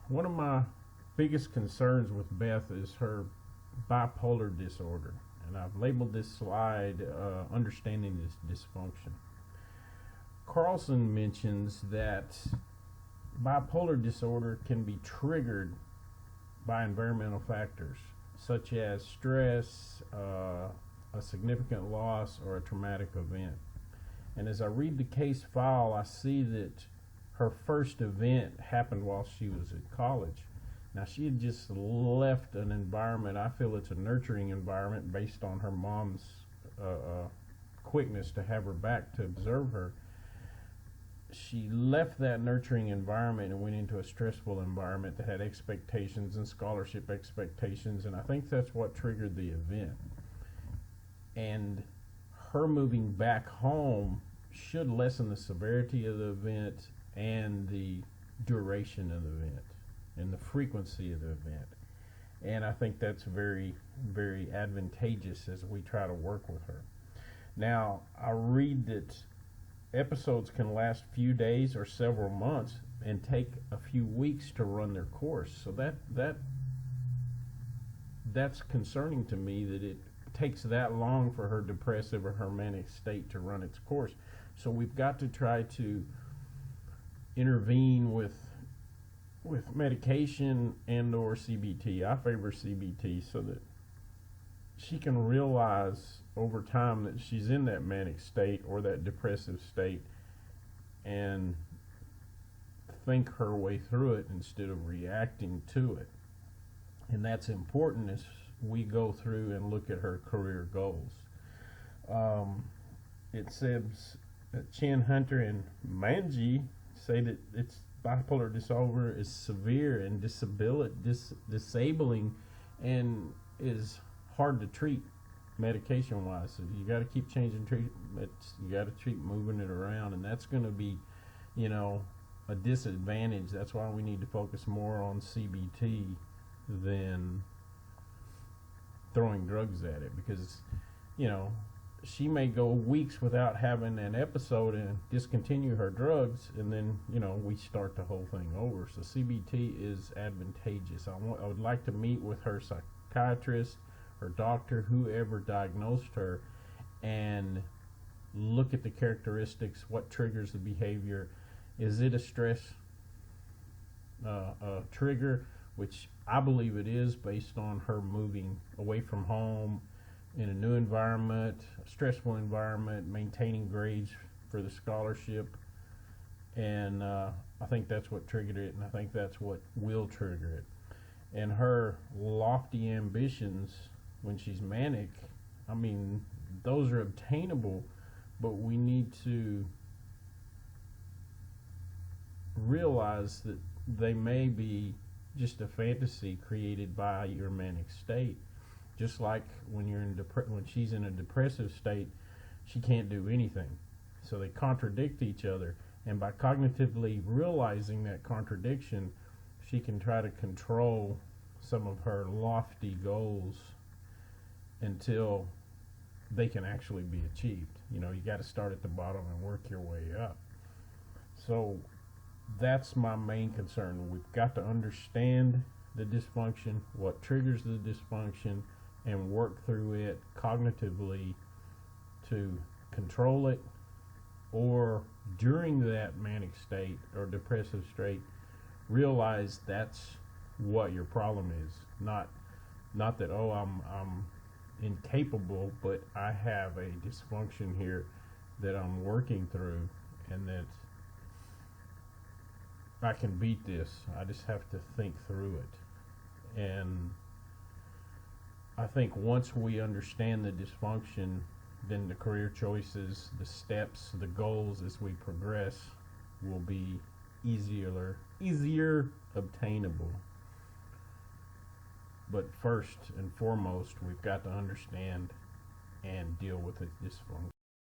one of my biggest concerns with Beth is her bipolar disorder, and I've labeled this slide Understanding This Dysfunction. Carlson mentions that bipolar disorder can be triggered by environmental factors such as stress, a significant loss, or a traumatic event. And as I read the case file, I see that her first event happened while she was at college. Now, she had just left an environment. I feel it's a nurturing environment based on her mom's quickness to have her back to observe her. She left that nurturing environment and went into a stressful environment that had expectations and scholarship expectations, and I think that's what triggered the event. And her moving back home should lessen the severity of the event and the duration of the event and the frequency of the event. And I think that's very, very advantageous as we try to work with her. Now, I read that episodes can last a few days or several months and take a few weeks to run their course. So that's concerning to me, that it takes that long for her depressive or her manic state to run its course. So we've got to try to intervene with medication and or CBT. I favor CBT so that she can realize over time that she's in that manic state or that depressive state and think her way through it instead of reacting to it. And that's important as we go through and look at her career goals. It says Chin, Hunter, and Manji say that it's bipolar disorder is severe and disabling and is hard to treat medication wise. So you got to keep changing treatments. You got to keep moving it around, and that's going to be, a disadvantage. That's why we need to focus more on CBT than throwing drugs at it, because she may go weeks without having an episode and discontinue her drugs, and then we start the whole thing over. So CBT is advantageous. I would like to meet with her psychiatrist, her doctor, whoever diagnosed her, and look at the characteristics, what triggers the behavior. Is it a stress trigger, which I believe it is based on her moving away from home in a new environment, a stressful environment, maintaining grades for the scholarship, and I think that's what triggered it, and I think that's what will trigger it. And her lofty ambitions when she's manic, those are obtainable, but we need to realize that they may be just a fantasy created by your manic state. Just like when when she's in a depressive state, she can't do anything. So they contradict each other, and by cognitively realizing that contradiction, she can try to control some of her lofty goals until they can actually be achieved. You got to start at the bottom and work your way up. So that's my main concern. We've got to understand the dysfunction, what triggers the dysfunction, and work through it cognitively to control it, or during that manic state or depressive state, realize that's what your problem is. Not that, I'm incapable, but I have a dysfunction here that I'm working through, and that I can beat this. I just have to think through it. And I think once we understand the dysfunction, then the career choices, the steps, the goals as we progress will be easier obtainable. But first and foremost, we've got to understand and deal with the dysfunction.